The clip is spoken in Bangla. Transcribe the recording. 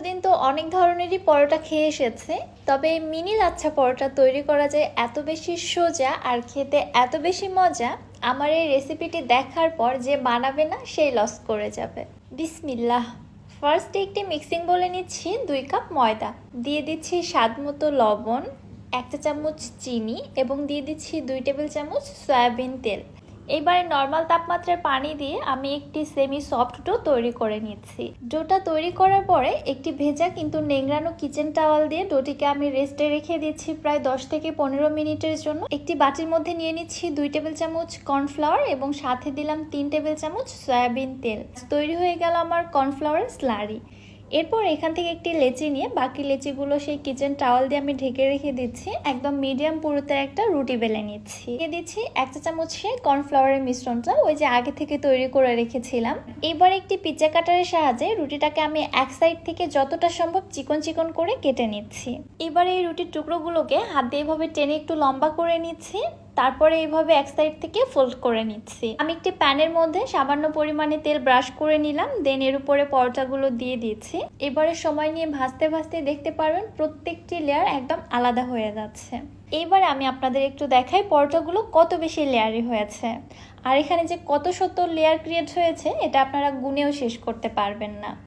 এতদিন তো অনেক ধরনেরই পরোটা খেয়ে এসেছে, তবে এই মিনি লাচ্ছা পরোটা তৈরি করা যায় এত বেশি সোজা আর খেতে এত বেশি মজা। আমার এই রেসিপিটি দেখার পর যে বানাবে না সেই লস করে যাবে। বিসমিল্লাহ। ফার্স্টে একটি মিক্সিং বলে নিচ্ছি 2 কাপ ময়দা, দিয়ে দিচ্ছি স্বাদ মতো লবণ, 1 চা চামচ চিনি এবং দিয়ে দিচ্ছি 2 টেবিল চামচ সয়াবিন তেল। এবারে নর্মাল তাপমাত্রায় পানি দিয়ে আমি একটি সেমি সফট ডো তৈরি করে নিচ্ছি। ডোটা তৈরি করার পরে একটি ভেজা কিন্তু নেংড়ানো কিচেন টাওয়াল দিয়ে ডোটিকে আমি রেস্টে রেখে দিচ্ছি প্রায় 10 থেকে 15 মিনিটের জন্য। একটি বাটির মধ্যে নিয়ে নিচ্ছি 2 টেবিল চামচ কর্নফ্লাওয়ার এবং সাথে দিলাম 3 টেবিল চামচ সয়াবিন তেল। তৈরি হয়ে গেল আমার কর্নফ্লাওয়ার স্লারি। এরপর এখান থেকে একটি লেচি নিয়ে বাকি লেচিগুলো সেই কিচেন টাওয়াল দিয়ে আমি ঢেকে রেখে দিচ্ছি। একদম মিডিয়াম পুরুতে একটা রুটি বেলে নিচ্ছি। দিয়ে দিচ্ছি 1 চা চামচ কর্নফ্লাওয়ারের মিশ্রণটা ওই যে আগে থেকে তৈরি করে রেখেছিলাম। এবার একটি পিৎজা কাটারের সাহায্যে রুটিটাকে আমি এক সাইড থেকে যতটা সম্ভব চিকন চিকন করে কেটে নিচ্ছি। এবার এই রুটির টুকরোগুলোকে হাত দিয়ে এভাবে টেনে একটু লম্বা করে নিচ্ছি, তারপরে এইভাবে এক সাইড থেকে ফোল্ড করে নিচ্ছি। আমি একটি প্যানের মধ্যে সামান্য পরিমাণে তেল ব্রাশ করে নিলাম, দেন এর উপরে পরোটাগুলো দিয়ে দিচ্ছি। এবারে সময় নিয়ে ভাজতে ভাজতে দেখতে পারবেন প্রত্যেকটি লেয়ার একদম আলাদা হয়ে যাচ্ছে। এইবার আমি আপনাদের একটু দেখাই পরোটাগুলো কত বেশি লেয়ারি হয়েছে। আর এখানে যে কত শত লেয়ার ক্রিয়েট হয়েছে এটা আপনারা গুনেও শেষ করতে পারবেন না।